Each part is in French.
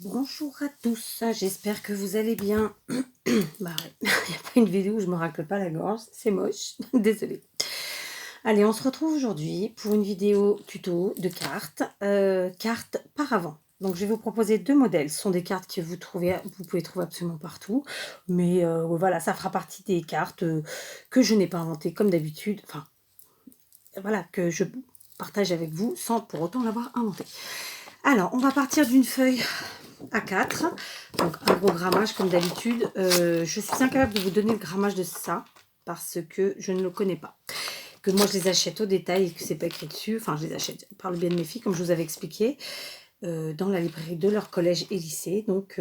Bonjour à tous, j'espère que vous allez bien. Bah ouais, il n'y a pas une vidéo où je me racle pas la gorge, c'est moche, désolée. Allez, on se retrouve aujourd'hui pour une vidéo tuto de cartes, cartes paravent. Donc je vais vous proposer deux modèles. Ce sont des cartes que vous pouvez trouver absolument partout. Mais voilà, ça fera partie des cartes que je n'ai pas inventées comme d'habitude. Enfin, voilà, que je partage avec vous sans pour autant l'avoir inventé. Alors, on va partir d'une feuille A4, donc un gros grammage comme d'habitude. Je suis incapable de vous donner le grammage de ça parce que je ne le connais pas. Que moi je les achète au détail et que c'est pas écrit dessus. Enfin, je les achète par le bien de mes filles, comme je vous avais expliqué, dans la librairie de leur collège et lycée. Donc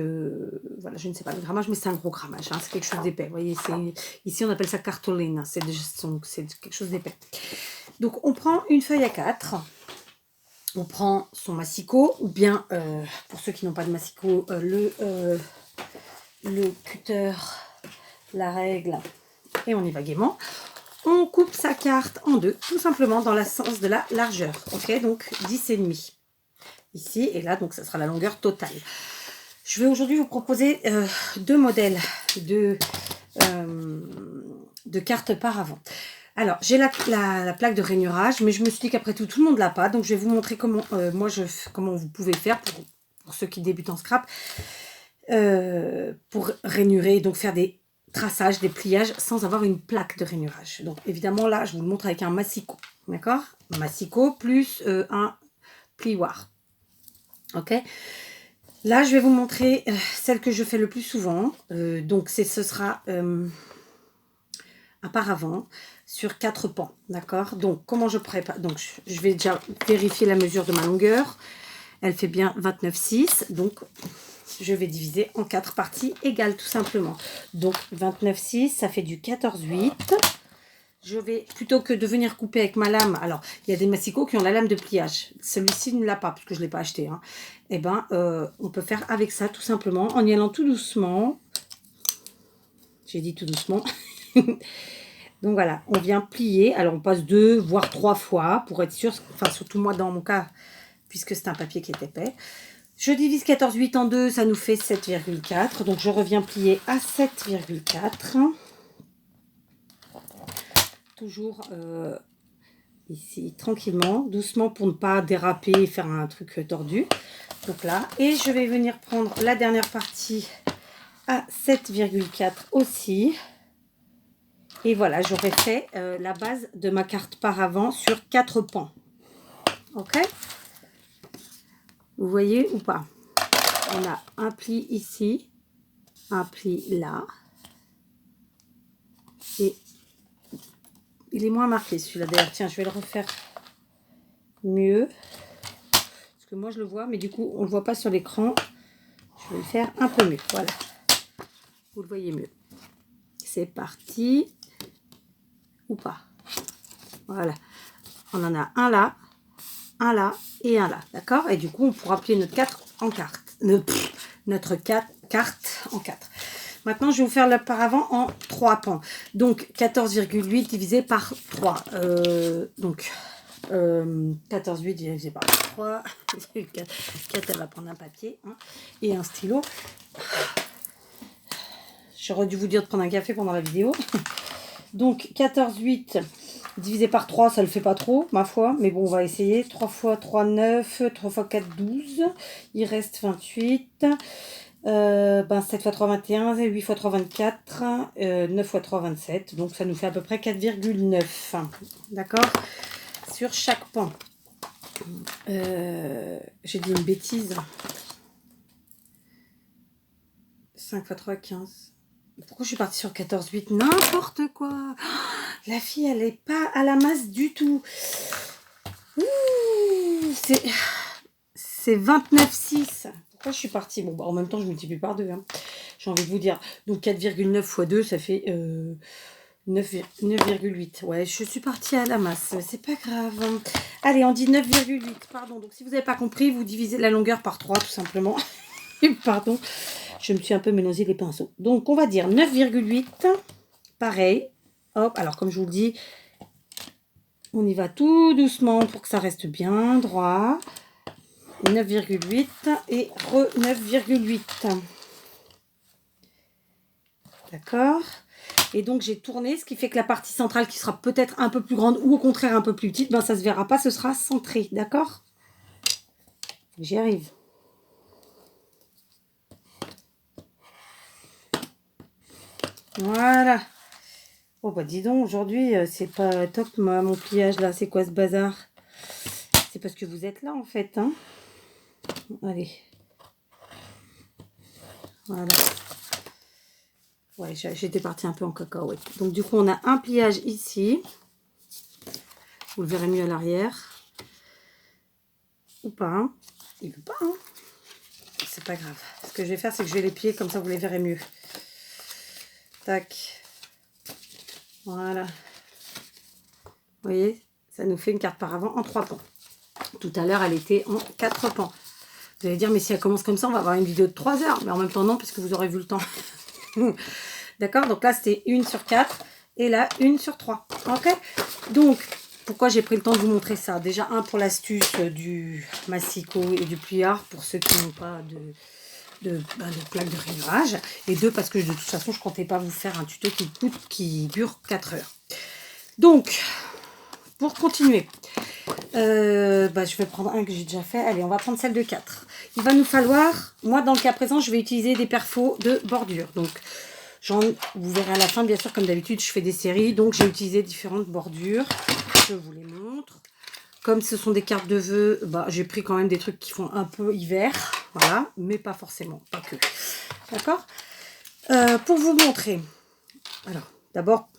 voilà, je ne sais pas le grammage, mais c'est un gros grammage. Hein, c'est quelque chose d'épais. Vous voyez, ici on appelle ça cartolina. C'est quelque chose d'épais. Donc on prend une feuille A4. On prend son massicot, ou bien, pour ceux qui n'ont pas de massicot, le cutter, la règle, et on y va gaiement. On coupe sa carte en deux, tout simplement dans le sens de la largeur. Ok, donc 10,5 ici, et là, donc ça sera la longueur totale. Je vais aujourd'hui vous proposer deux modèles de cartes paravent. Alors, j'ai la plaque de rainurage, mais je me suis dit qu'après tout le monde l'a pas. Donc, je vais vous montrer comment, comment vous pouvez faire pour ceux qui débutent en scrap. Pour rainurer, donc faire des traçages, des pliages, sans avoir une plaque de rainurage. Donc, évidemment, là, je vous le montre avec un massicot. D'accord? Massicot plus un plioir. Ok? Là, je vais vous montrer celle que je fais le plus souvent. Donc, ce sera un paravent sur 4 pans, d'accord? Donc, comment je prépare? Donc, je vais déjà vérifier la mesure de ma longueur. Elle fait bien 29,6. Donc, je vais diviser en 4 parties égales, tout simplement. Donc, 29,6, ça fait du 14,8. Je vais, plutôt que de venir couper avec ma lame, alors, il y a des massicots qui ont la lame de pliage. Celui-ci ne l'a pas, parce que je ne l'ai pas acheté. Hein. Eh bien, on peut faire avec ça, tout simplement, en y allant tout doucement. J'ai dit tout doucement. Donc voilà, on vient plier. Alors on passe 2 voire 3 fois pour être sûr, enfin surtout moi dans mon cas, puisque c'est un papier qui est épais. Je divise 14,8 en 2, ça nous fait 7,4. Donc je reviens plier à 7,4. Toujours ici tranquillement, doucement pour ne pas déraper et faire un truc tordu. Donc là, et je vais venir prendre la dernière partie à 7,4 aussi. Et voilà, j'aurais fait la base de ma carte paravent sur 4 pans. Ok? Vous voyez ou pas? On a un pli ici, un pli là. Et il est moins marqué celui-là d'ailleurs. Tiens, je vais le refaire mieux. Parce que moi je le vois, mais du coup on ne le voit pas sur l'écran. Je vais le faire un peu mieux. Voilà. Vous le voyez mieux. C'est parti. Ou pas. Voilà. On en a un là et un là. D'accord? Et du coup, on pourra plier notre carte en carte. Notre carte en 4. Maintenant, je vais vous faire le paravent en 3 pans. Donc, 14,8 divisé par 3. Donc, 14,8 divisé par 3. 4, elle va prendre un papier hein, et un stylo. J'aurais dû vous dire de prendre un café pendant la vidéo. Donc, 14,8 divisé par 3, ça ne le fait pas trop, ma foi. Mais bon, on va essayer. 3 fois 3, 9. 3 fois 4, 12. Il reste 28. 7 fois 3, 21. 8 fois 3, 24. 9 fois 3, 27. Donc, ça nous fait à peu près 4,9. D'accord? Sur chaque pan. J'ai dit une bêtise. 5 fois 3, 15. Pourquoi je suis partie sur 14,8? N'importe quoi. La fille, elle n'est pas à la masse du tout. C'est 29,6. Pourquoi je suis partie? Bon, bah, en même temps, je multiplie par 2. Hein. J'ai envie de vous dire. Donc, 4,9 fois 2, ça fait 9,8. Ouais, je suis partie à la masse. C'est pas grave. Allez, on dit 9,8. Pardon. Donc, si vous n'avez pas compris, vous divisez la longueur par 3, tout simplement. Pardon. Je me suis un peu mélangé les pinceaux. Donc, on va dire 9,8. Pareil. Hop. Alors, comme je vous le dis, on y va tout doucement pour que ça reste bien droit. 9,8 et re 9,8. D'accord. Et donc j'ai tourné, ce qui fait que la partie centrale qui sera peut-être un peu plus grande ou au contraire un peu plus petite, ben ça se verra pas, ce sera centré, d'accord? J'y arrive. Voilà. Oh bah dis donc, aujourd'hui c'est pas top mon pliage là, c'est quoi ce bazar? C'est parce que vous êtes là en fait, hein. Allez. Voilà. Ouais, j'étais partie un peu en cacahuète. Donc du coup, on a un pliage ici. Vous le verrez mieux à l'arrière. Ou pas. Hein. Il veut pas. Hein. C'est pas grave. Ce que je vais faire, c'est que je vais les plier comme ça, vous les verrez mieux. Tac. Voilà. Vous voyez, ça nous fait une carte par avant en 3 pans. Tout à l'heure, elle était en 4 pans. Vous allez dire, mais si elle commence comme ça, on va avoir une vidéo de 3 heures. Mais en même temps, non, puisque vous aurez vu le temps. D'accord, donc là c'était 1 sur 4 et là 1 sur 3. Ok, donc pourquoi j'ai pris le temps de vous montrer ça? Déjà, un, pour l'astuce du massicot et du pliard pour ceux qui n'ont pas de plaque de rayonnage. Et deux, parce que de toute façon, je ne comptais pas vous faire un tuto qui dure 4 heures. Donc, pour continuer, je vais prendre un que j'ai déjà fait. Allez, on va prendre celle de 4. Il va nous falloir, moi dans le cas présent, je vais utiliser des perfos de bordure. Donc, vous verrez à la fin, bien sûr, comme d'habitude, je fais des séries. Donc, j'ai utilisé différentes bordures. Je vous les montre. Comme ce sont des cartes de vœux, j'ai pris quand même des trucs qui font un peu hiver. Voilà, mais pas forcément, pas que. D'accord. Pour vous montrer. Alors, d'abord,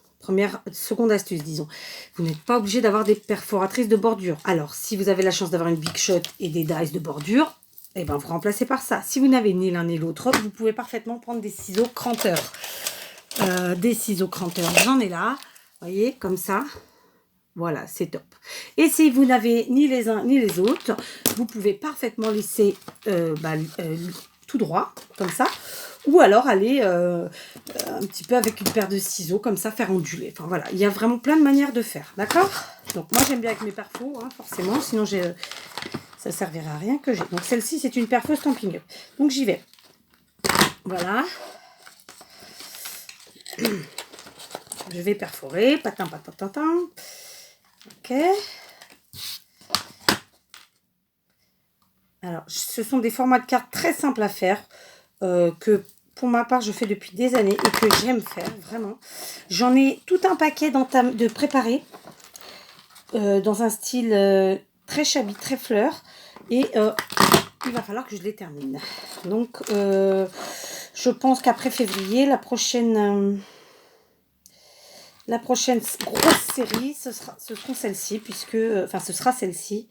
seconde astuce, disons. Vous n'êtes pas obligé d'avoir des perforatrices de bordure. Alors, si vous avez la chance d'avoir une Big Shot et des dies de bordure, eh ben, vous remplacez par ça. Si vous n'avez ni l'un ni l'autre, vous pouvez parfaitement prendre des ciseaux cranteurs. Des ciseaux cranteurs, j'en ai là. Vous voyez, comme ça. Voilà, c'est top. Et si vous n'avez ni les uns ni les autres, vous pouvez parfaitement laisser tout droit, comme ça. Ou alors aller un petit peu avec une paire de ciseaux, comme ça, faire onduler. Enfin voilà, il y a vraiment plein de manières de faire, d'accord? Donc moi, j'aime bien avec mes perfos, hein, forcément, sinon ça ne servirait à rien que j'ai. Donc celle-ci, c'est une perfo Stampin' Up. Donc j'y vais. Voilà. Je vais perforer, patin, patin, patin. Ok. Alors, ce sont des formats de cartes très simples à faire, que pour ma part, je fais depuis des années et que j'aime faire, vraiment. J'en ai tout un paquet de préparés, dans un style très chabi, très fleur. Et il va falloir que je les termine. Donc, je pense qu'après février, la prochaine grosse série, ce seront celles-ci, ce sera celle-ci,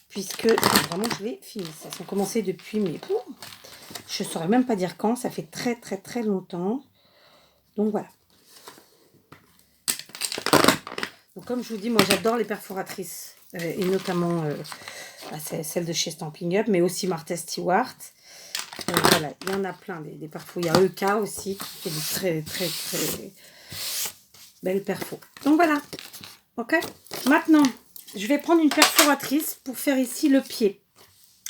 puisque vraiment je l'ai fini. Ça sont commencé depuis, mais je ne saurais même pas dire quand, ça fait très très très longtemps. Donc voilà. Donc comme je vous dis, moi j'adore les perforatrices, et notamment celle de chez Stampin' Up, mais aussi Martha Stewart. Voilà, il y en a plein des perfos. Il y a EK aussi qui fait des très très très belles perfos. Donc voilà, ok. Maintenant, je vais prendre une perforatrice pour faire ici le pied.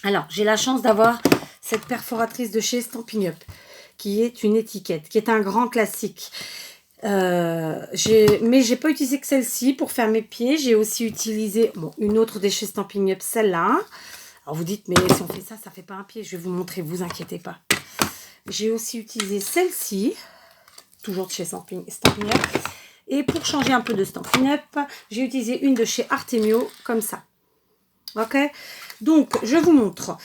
Alors, j'ai la chance d'avoir cette perforatrice de chez Stampin' Up, qui est une étiquette, qui est un grand classique. Mais j'ai pas utilisé que celle-ci pour faire mes pieds. J'ai aussi utilisé une autre de chez Stampin' Up, celle-là. Alors vous dites, mais si on fait ça, ça fait pas un pied. Je vais vous montrer, vous inquiétez pas. J'ai aussi utilisé celle-ci, toujours de chez Stampin' Up. Et pour changer un peu de Stampin' Up, j'ai utilisé une de chez Artemio, comme ça. Ok, donc je vous montre.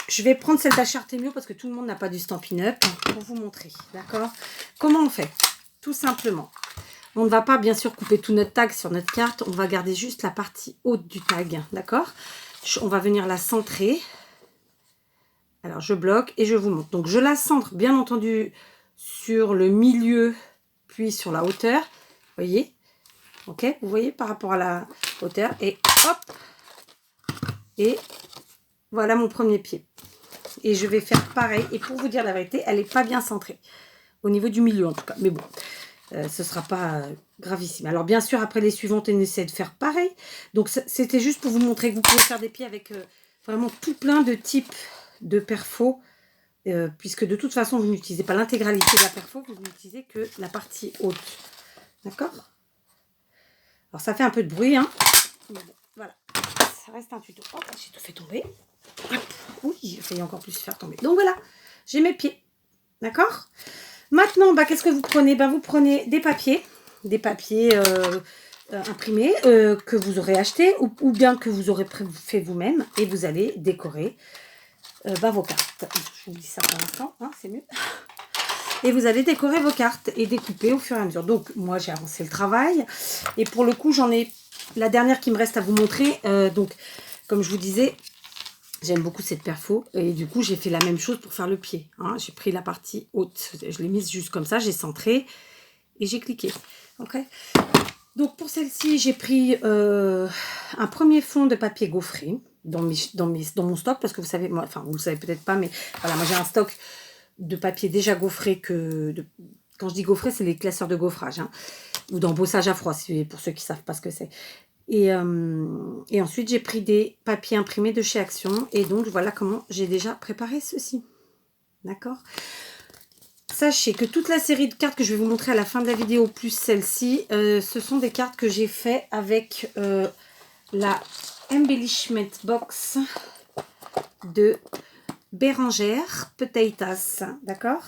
Je vais prendre celle d'Achat Artemio parce que tout le monde n'a pas du Stampin' Up pour vous montrer. D'accord? Comment on fait? Tout simplement. On ne va pas bien sûr couper tout notre tag sur notre carte. On va garder juste la partie haute du tag. D'accord? On va venir la centrer. Alors je bloque et je vous montre. Donc je la centre bien entendu sur le milieu puis sur la hauteur. Vous voyez? Ok? Vous voyez par rapport à la hauteur. Et hop! Et voilà mon premier pied. Et je vais faire pareil. Et pour vous dire la vérité, elle n'est pas bien centrée. Au niveau du milieu en tout cas. Mais bon, ce ne sera pas gravissime. Alors bien sûr, après les suivantes, on essaie de faire pareil. Donc c'était juste pour vous montrer que vous pouvez faire des pieds avec vraiment tout plein de types de perfos, puisque de toute façon, vous n'utilisez pas l'intégralité de la perfo, vous n'utilisez que la partie haute. D'accord? Alors, ça fait un peu de bruit, hein. Mais bon, voilà. Ça reste un tuto. Oh, j'ai tout fait tomber. Hop. Oui, j'ai failli encore plus faire tomber. Donc, voilà. J'ai mes pieds. D'accord? Maintenant, bah, qu'est-ce que vous prenez? Bah, vous prenez des papiers imprimés que vous aurez achetés ou bien que vous aurez fait vous-même et vous allez décorer vos cartes. Je vous dis ça pour l'instant, hein, c'est mieux. Et vous allez décorer vos cartes et découper au fur et à mesure. Donc, moi, j'ai avancé le travail. Et pour le coup, j'en ai la dernière qui me reste à vous montrer. Donc, comme je vous disais, j'aime beaucoup cette perfo. Et du coup, j'ai fait la même chose pour faire le pied. Hein. J'ai pris la partie haute. Je l'ai mise juste comme ça. J'ai centré et j'ai cliqué. Ok. Donc, pour celle-ci, j'ai pris un premier fond de papier gaufré dans mon stock. Parce que vous savez, moi, enfin, vous le savez peut-être pas, mais voilà, moi, j'ai un stock de papier déjà gaufré quand je dis gaufré, c'est les classeurs de gaufrage, hein, ou d'embossage à froid, pour ceux qui ne savent pas ce que c'est. Et ensuite, j'ai pris des papiers imprimés de chez Action. Et donc, voilà comment j'ai déjà préparé ceci. D'accord? Sachez que toute la série de cartes que je vais vous montrer à la fin de la vidéo, plus celle-ci, ce sont des cartes que j'ai fait avec la Embellishment Box de Bérangère Potatoes, d'accord?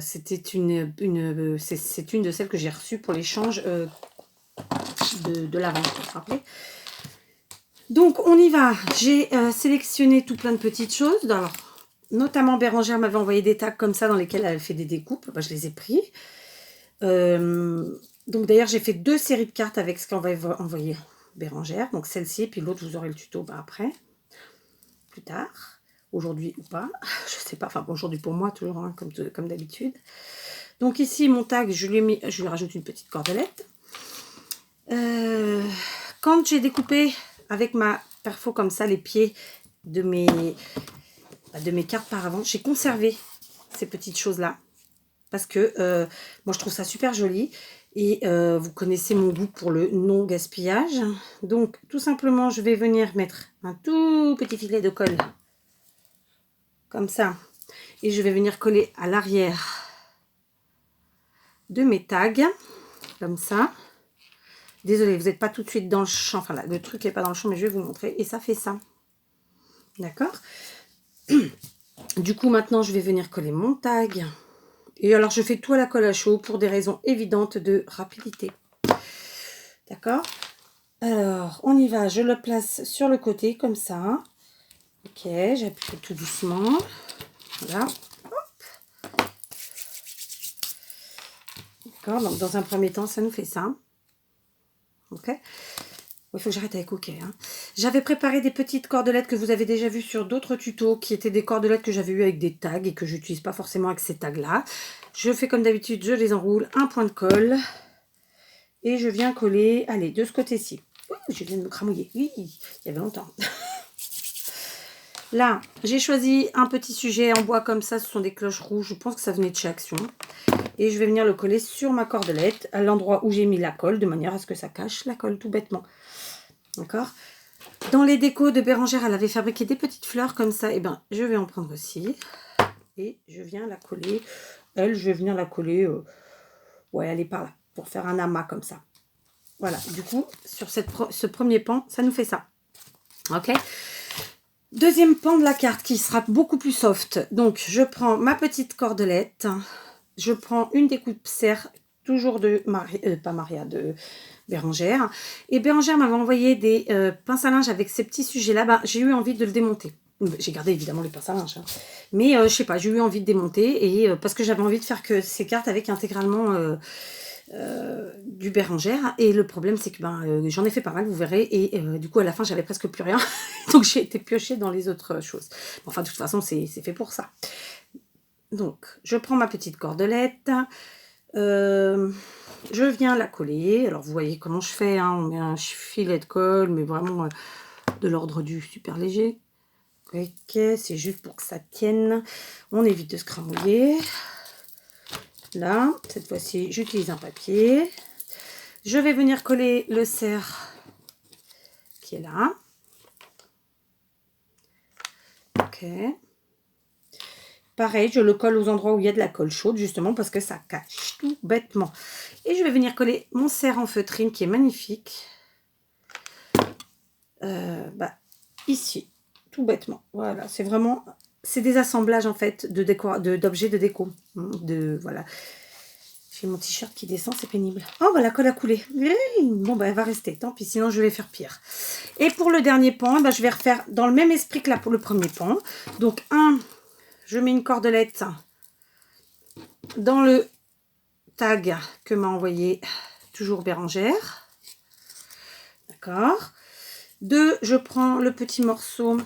C'était c'est une de celles que j'ai reçues pour l'échange de la vente, vous vous rappelez? Donc, on y va. J'ai sélectionné tout plein de petites choses. Alors, notamment, Bérangère m'avait envoyé des tags comme ça dans lesquels elle avait fait des découpes. Bah, je les ai pris. Donc, d'ailleurs, j'ai fait 2 séries de cartes avec ce qu'on va envoyer Bérangère. Donc, celle-ci, et puis l'autre, vous aurez le tuto après, plus tard. Aujourd'hui ou pas, je sais pas. Enfin, aujourd'hui pour moi, toujours, hein, comme d'habitude. Donc, ici, mon tag, je lui rajoute une petite cordelette. Quand j'ai découpé avec ma perfo comme ça les pieds de mes cartes par avant, j'ai conservé ces petites choses là parce que moi je trouve ça super joli et vous connaissez mon goût pour le non gaspillage. Donc tout simplement je vais venir mettre un tout petit filet de colle comme ça et je vais venir coller à l'arrière de mes tags comme ça. Désolée, vous n'êtes pas tout de suite dans le champ. Enfin, là, le truc n'est pas dans le champ, mais je vais vous montrer. Et ça fait ça. D'accord? Du coup, maintenant, je vais venir coller mon tag. Et alors, je fais tout à la colle à chaud pour des raisons évidentes de rapidité. D'accord? Alors, on y va. Je le place sur le côté, comme ça. Ok, j'appuie tout doucement. Voilà. D'accord? Donc, dans un premier temps, ça nous fait ça. Ok? Il faut que j'arrête avec OK. Hein. J'avais préparé des petites cordelettes que vous avez déjà vues sur d'autres tutos, qui étaient des cordelettes que j'avais eues avec des tags et que je n'utilise pas forcément avec ces tags-là. Je fais comme d'habitude, je les enroule, un point de colle. Et je viens coller, allez, de ce côté-ci. Je viens de me cramouiller. Oui, il y avait longtemps. Là, j'ai choisi un petit sujet en bois comme ça. Ce sont des cloches rouges. Je pense que ça venait de chez Action. Et je vais venir le coller sur ma cordelette, à l'endroit où j'ai mis la colle, de manière à ce que ça cache la colle, tout bêtement. D'accord? Dans les décos de Bérangère, elle avait fabriqué des petites fleurs comme ça. Et ben, je vais en prendre aussi. Et je viens la coller. Elle, je vais venir la coller. Ouais, elle est par là. Pour faire un amas comme ça. Voilà. Du coup, sur ce premier pan, ça nous fait ça. Ok? Deuxième pan de la carte qui sera beaucoup plus soft. Donc, je prends ma petite cordelette. Je prends une découpe serre, toujours de de Bérangère. Et Bérangère m'avait envoyé des pinces à linge avec ces petits sujets-là. Ben, j'ai eu envie de le démonter. J'ai gardé évidemment les pinces à linge. Hein. Mais je sais pas, j'ai eu envie de démonter. Et parce que j'avais envie de faire que ces cartes avec intégralement du Bérangère. Et le problème, c'est que j'en ai fait pas mal, vous verrez. Et du coup, à la fin, j'avais presque plus rien. Donc, j'ai été piochée dans les autres choses. Enfin, de toute façon, c'est fait pour ça. Donc, je prends ma petite cordelette. Je viens la coller. Alors, vous voyez comment je fais. Hein, on met un filet de colle, mais vraiment de l'ordre du super léger. Ok, c'est juste pour que ça tienne. On évite de se cramouiller. Là, cette fois-ci, j'utilise un papier. Je vais venir coller le cerf qui est là. Ok. Pareil, je le colle aux endroits où il y a de la colle chaude, justement, parce que ça cache tout bêtement. Et je vais venir coller mon serre en feutrine qui est magnifique. Ici, tout bêtement. Voilà, c'est vraiment... C'est des assemblages, en fait, d'objets de déco. Voilà. J'ai mon t-shirt qui descend, c'est pénible. Oh, bah, la colle a coulé. Bon, bah, elle va rester. Tant pis, sinon, je vais faire pire. Et pour le dernier pan, bah, je vais refaire dans le même esprit que là pour le premier pan. Donc, je mets une cordelette dans le tag que m'a envoyé toujours Bérangère. D'accord. 2, je prends le petit morceau,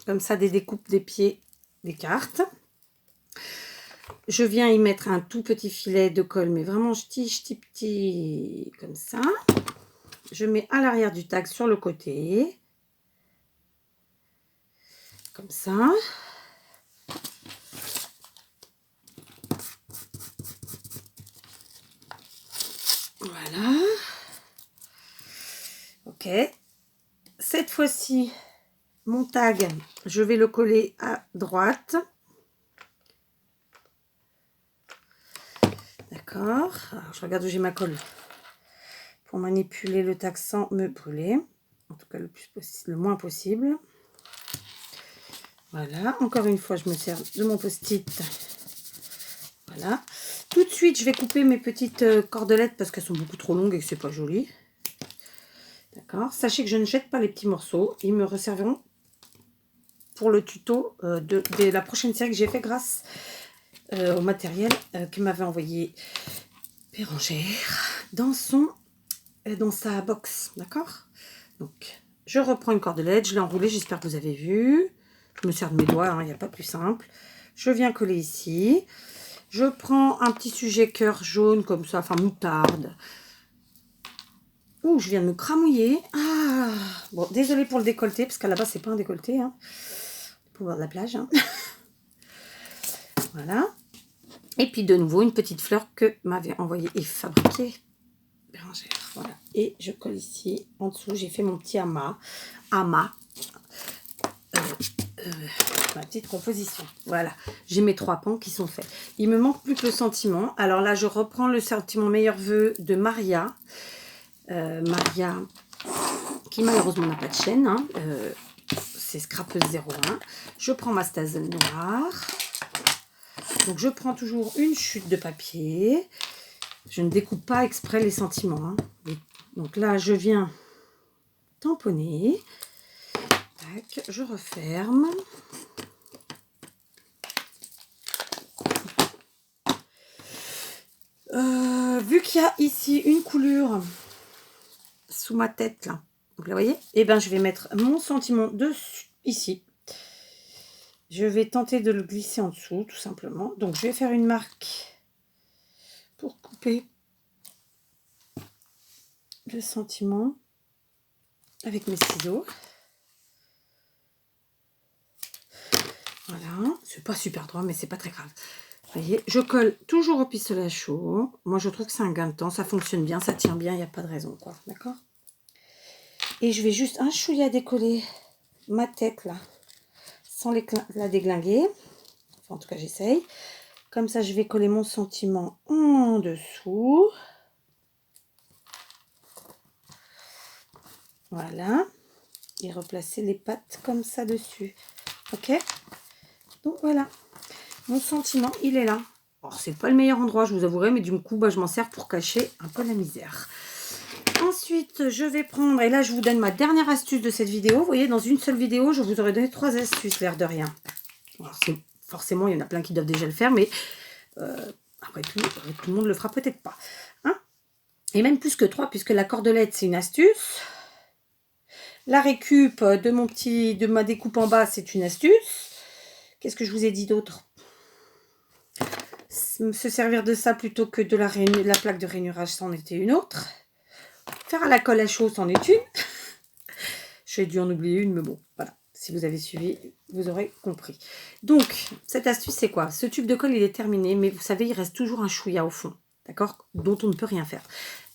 comme ça, des découpes des pieds des cartes. Je viens y mettre un tout petit filet de colle, mais vraiment petit, comme ça. Je mets à l'arrière du tag sur le côté. Comme ça. Voilà. Ok. Cette fois-ci, mon tag, je vais le coller à droite. D'accord. Je regarde où j'ai ma colle pour manipuler le tag sans me brûler. En tout cas, le moins possible. Voilà. Encore une fois, je me sers de mon post-it. Voilà. Tout de suite, je vais couper mes petites cordelettes parce qu'elles sont beaucoup trop longues et que c'est pas joli. D'accord. Sachez que je ne jette pas les petits morceaux. Ils me resserviront pour le tuto de la prochaine série que j'ai fait grâce au matériel que m'avait envoyé Bérangère dans sa box. D'accord. Donc, je reprends une cordelette. Je l'ai enroulée. J'espère que vous avez vu. Je me sers de mes doigts. Il n'y a pas plus simple. Je viens coller ici. Je prends un petit sujet cœur jaune comme ça, enfin moutarde. Ouh, je viens de me cramouiller. Ah, bon, désolée pour le décolleté, parce qu'à la base, c'est pas un décolleté. Hein. Pour voir de la plage. Hein. Voilà. Et puis, de nouveau, une petite fleur que m'avait envoyée et fabriquée Bérangère. Voilà. Et je colle ici, en dessous, j'ai fait mon petit amas. Ma petite composition. Voilà. J'ai mes 3 pans qui sont faits. Il me manque plus que le sentiment. Alors là, je reprends le sentiment meilleur vœu de Maria. Maria, qui malheureusement n'a pas de chaîne, hein, c'est Scrapeuse 01. Je prends ma stase noire. Donc je prends toujours une chute de papier. Je ne découpe pas exprès les sentiments. Hein. Donc là, je viens tamponner. Tac, je referme. Vu qu'il y a ici une coulure sous ma tête là, vous la voyez, et ben je vais mettre mon sentiment dessus ici. Je vais tenter de le glisser en dessous tout simplement. Donc je vais faire une marque pour couper le sentiment avec mes ciseaux. Voilà, c'est pas super droit mais c'est pas très grave. Vous voyez, je colle toujours au pistolet à chaud. Moi je trouve que c'est un gain de temps, ça fonctionne bien, ça tient bien, il n'y a pas de raison quoi, d'accord. Et je vais juste un chouïa décoller ma tête là, sans la déglinguer. Enfin, en tout cas, j'essaye. Comme ça, je vais coller mon sentiment en dessous. Voilà. Et replacer les pattes comme ça dessus. Ok. Donc voilà. Mon sentiment, il est là. Alors, c'est pas le meilleur endroit, je vous avouerai, mais du coup, bah, je m'en sers pour cacher un peu la misère. Ensuite, je vais prendre, et là, je vous donne ma dernière astuce de cette vidéo. Vous voyez, dans une seule vidéo, je vous aurais donné 3 astuces, l'air de rien. Alors, forcément, il y en a plein qui doivent déjà le faire, mais après tout le monde le fera peut-être pas. Hein, et même plus que 3, puisque la cordelette, c'est une astuce. La récup de ma découpe en bas, c'est une astuce. Qu'est-ce que je vous ai dit d'autre? Se servir de ça plutôt que de la plaque de rainurage, c'en était une autre. Faire à la colle à chaud, c'en est une. J'ai dû en oublier une, mais bon, voilà. Si vous avez suivi, vous aurez compris. Donc, cette astuce, c'est quoi? Ce tube de colle, il est terminé, mais vous savez, il reste toujours un chouïa au fond, d'accord? Dont on ne peut rien faire.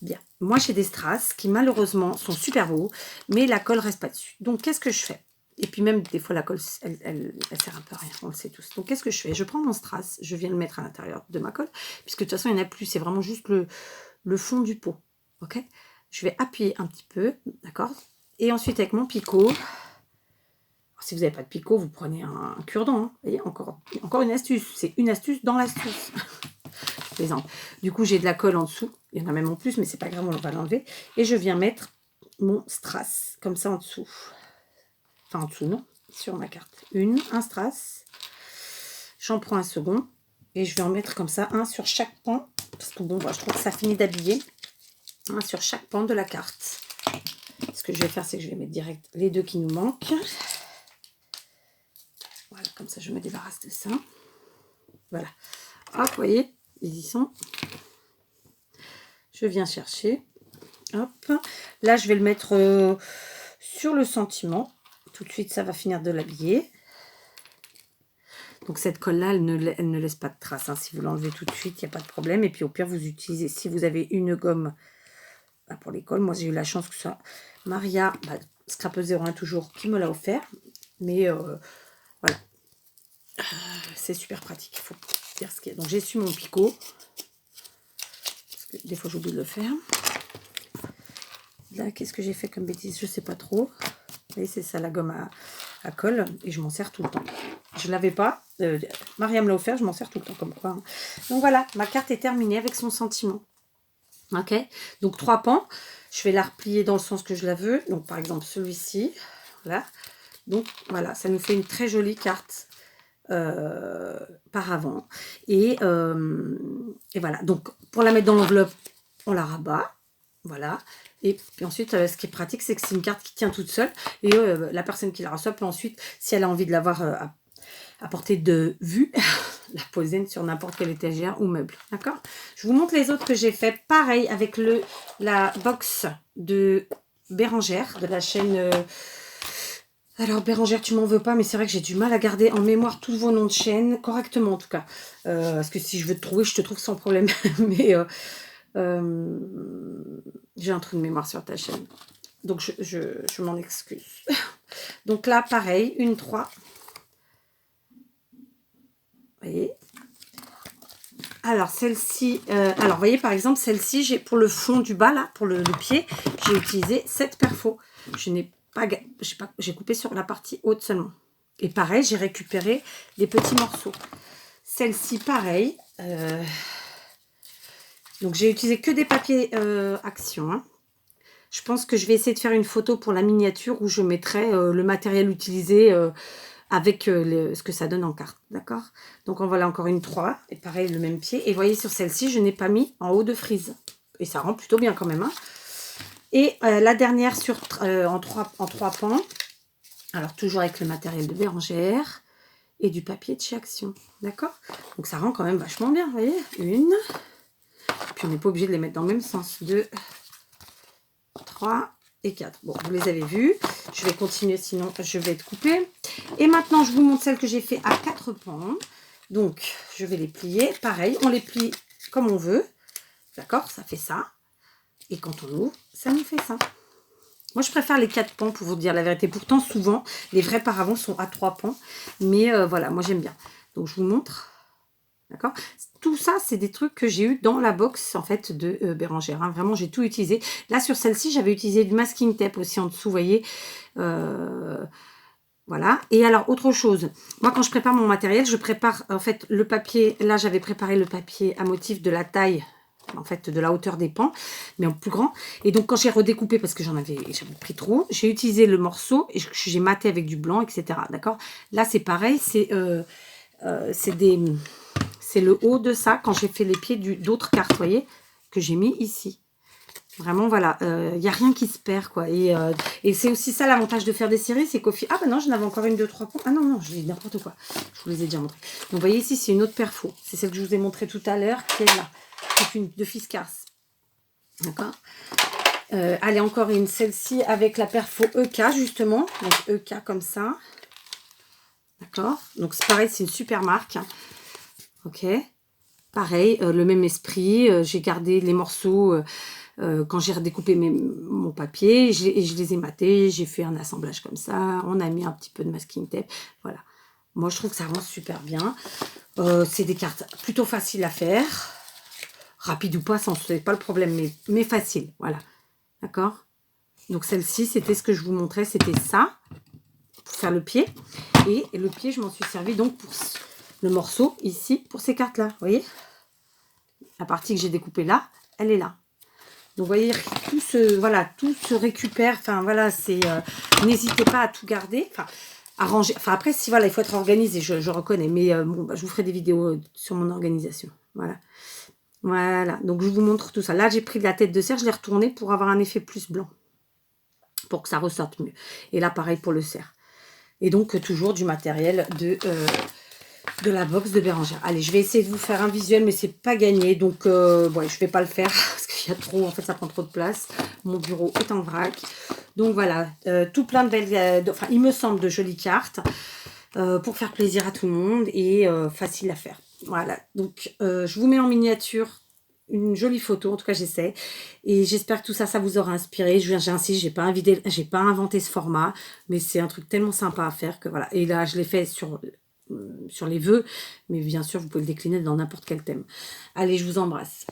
Bien, moi, j'ai des strass qui, malheureusement, sont super beaux, mais la colle reste pas dessus. Donc, qu'est-ce que je fais? Et puis même, des fois, la colle, elle sert un peu à rien, on le sait tous. Donc, qu'est-ce que je fais? Je prends mon strass, je viens le mettre à l'intérieur de ma colle, puisque de toute façon, il n'y en a plus, c'est vraiment juste le fond du pot, ok? Je vais appuyer un petit peu, d'accord? Et ensuite, avec mon picot, alors, si vous n'avez pas de picot, vous prenez un cure-dent, hein. Vous voyez, encore une astuce, c'est une astuce dans l'astuce. Je plaisante. Du coup, j'ai de la colle en dessous, il y en a même en plus, mais c'est pas grave, on va l'enlever. Et je viens mettre mon strass, comme ça en dessous. Enfin, en dessous, non, sur ma carte. Un strass. J'en prends un second. Et je vais en mettre comme ça, un sur chaque pan. Parce que bon, je trouve que ça finit d'habiller. Un sur chaque pan de la carte. Ce que je vais faire, c'est que je vais mettre direct les deux qui nous manquent. Voilà, comme ça, je me débarrasse de ça. Voilà. Hop, vous voyez, ils y sont. Je viens chercher. Hop. Là, je vais le mettre sur le sentiment. Tout de suite, ça va finir de l'habiller. Donc, cette colle-là, elle ne laisse pas de traces. Hein. Si vous l'enlevez tout de suite, il n'y a pas de problème. Et puis, au pire, vous utilisez, si vous avez une gomme pour les colles. Moi, j'ai eu la chance que ça... Maria, Scrapeuse 01 toujours, qui me l'a offert. Mais, voilà. C'est super pratique. Il faut dire ce qu'il y a. Donc, j'ai su mon picot. Parce que des fois, j'oublie de le faire. Là, qu'est-ce que j'ai fait comme bêtise? Je ne sais pas trop. Vous voyez, c'est ça la gomme à colle. Et je m'en sers tout le temps. Je ne l'avais pas. Maria me l'a offert, je m'en sers tout le temps comme quoi. Hein. Donc voilà, ma carte est terminée avec son sentiment. Ok, donc 3 pans. Je vais la replier dans le sens que je la veux. Donc par exemple celui-ci. Voilà. Donc voilà, ça nous fait une très jolie carte par avant. Et voilà. Donc pour la mettre dans l'enveloppe, on la rabat. Voilà. Et puis ensuite, ce qui est pratique, c'est que c'est une carte qui tient toute seule. Et la personne qui la reçoit peut ensuite, si elle a envie de l'avoir à portée de vue, la poser sur n'importe quelle étagère ou meuble. D'accord? Je vous montre les autres que j'ai fait. Pareil avec la box de Bérangère, de la chaîne... Alors Bérangère, tu m'en veux pas, mais c'est vrai que j'ai du mal à garder en mémoire tous vos noms de chaîne, correctement en tout cas. Parce que si je veux te trouver, je te trouve sans problème. Mais... j'ai un trou de mémoire sur ta chaîne. Donc, je m'en excuse. Donc là, pareil, 3. Vous voyez. Alors, celle-ci... alors, vous voyez, par exemple, celle-ci, j'ai pour le fond du bas, là, pour le pied, j'ai utilisé 7 perfos. Je n'ai pas... J'ai coupé sur la partie haute seulement. Et pareil, j'ai récupéré les petits morceaux. Celle-ci, pareil. Donc, j'ai utilisé que des papiers Action. Hein. Je pense que je vais essayer de faire une photo pour la miniature où je mettrai le matériel utilisé avec ce que ça donne en carte. D'accord? Donc, en voilà encore une 3. Et pareil, le même pied. Et vous voyez, sur celle-ci, je n'ai pas mis en haut de frise. Et ça rend plutôt bien quand même. Hein. Et la dernière en 3 pans. Alors, toujours avec le matériel de Bérangère et du papier de chez Action. D'accord? Donc, ça rend quand même vachement bien. Vous voyez? Une. Puis, on n'est pas obligé de les mettre dans le même sens. 2, 3 et 4. Bon, vous les avez vus. Je vais continuer, sinon je vais être coupée. Et maintenant, je vous montre celle que j'ai fait à 4 pans. Donc, je vais les plier. Pareil, on les plie comme on veut. D'accord? Ça fait ça. Et quand on ouvre, ça nous fait ça. Moi, je préfère les 4 pans pour vous dire la vérité. Pourtant, souvent, les vrais paravents sont à 3 pans. Mais voilà, moi, j'aime bien. Donc, je vous montre. D'accord? Tout ça, c'est des trucs que j'ai eu dans la box, en fait, de Bérangère. Hein. Vraiment, j'ai tout utilisé. Là, sur celle-ci, j'avais utilisé du masking tape aussi en dessous, vous voyez. Voilà. Et alors, autre chose. Moi, quand je prépare mon matériel, je prépare, en fait, le papier. Là, j'avais préparé le papier à motif de la taille, en fait, de la hauteur des pans, mais en plus grand. Et donc, quand j'ai redécoupé, parce que j'avais pris trop, j'ai utilisé le morceau et j'ai maté avec du blanc, etc. D'accord? Là, c'est pareil. C'est le haut de ça, quand j'ai fait les pieds d'autres cartes, vous voyez, que j'ai mis ici. Vraiment, voilà, il n'y a rien qui se perd, quoi. Et c'est aussi ça l'avantage de faire des séries, c'est qu'au final... Ah, ben non, j'en avais encore une, 2, 3 points. Ah non, non, j'ai dit n'importe quoi. Je vous les ai déjà montrés. Donc, vous voyez ici, c'est une autre perfo. C'est celle que je vous ai montrée tout à l'heure, qui est là. C'est une de Fiskars. D'accord. Allez, encore une, celle-ci, avec la perfo EK, justement. Donc, EK comme ça. D'accord. Donc, c'est pareil, c'est une super marque. Ok. pareil, le même esprit. J'ai gardé les morceaux quand j'ai redécoupé mon papier. Et je les ai matés. J'ai fait un assemblage comme ça. On a mis un petit peu de masking tape. Voilà. Moi, je trouve que ça rend super bien. C'est des cartes plutôt faciles à faire. Rapide ou pas, c'est pas le problème, mais facile. Voilà. D'accord? Donc, celle-ci, c'était ce que je vous montrais. C'était ça, pour faire le pied. Et le pied, je m'en suis servi donc pour le morceau ici, pour ces cartes-là. Vous voyez? La partie que j'ai découpée là, elle est là. Donc, vous voyez, voilà, tout se récupère. Enfin, voilà, c'est... n'hésitez pas à tout garder. Enfin, à ranger. Enfin, après, si, voilà, il faut être organisé, je reconnais. Mais bon, bah, je vous ferai des vidéos sur mon organisation. Voilà. Voilà. Donc, je vous montre tout ça. Là, j'ai pris de la tête de cerf, je l'ai retournée pour avoir un effet plus blanc. Pour que ça ressorte mieux. Et là, pareil pour le cerf. Et donc, toujours du matériel de la box de Bérangère. Allez, je vais essayer de vous faire un visuel, mais c'est pas gagné. Donc, ouais, je vais pas le faire parce qu'il y a trop, en fait, ça prend trop de place. Mon bureau est en vrac. Donc, voilà, tout plein de belles, enfin, il me semble de jolies cartes pour faire plaisir à tout le monde et facile à faire. Voilà, donc je vous mets en miniature une jolie photo, en tout cas j'essaie, et j'espère que tout ça, ça vous aura inspiré. J'insiste, j'ai pas inventé ce format, mais c'est un truc tellement sympa à faire que voilà. Et là, je l'ai fait sur les vœux, mais bien sûr, vous pouvez le décliner dans n'importe quel thème. Allez, je vous embrasse.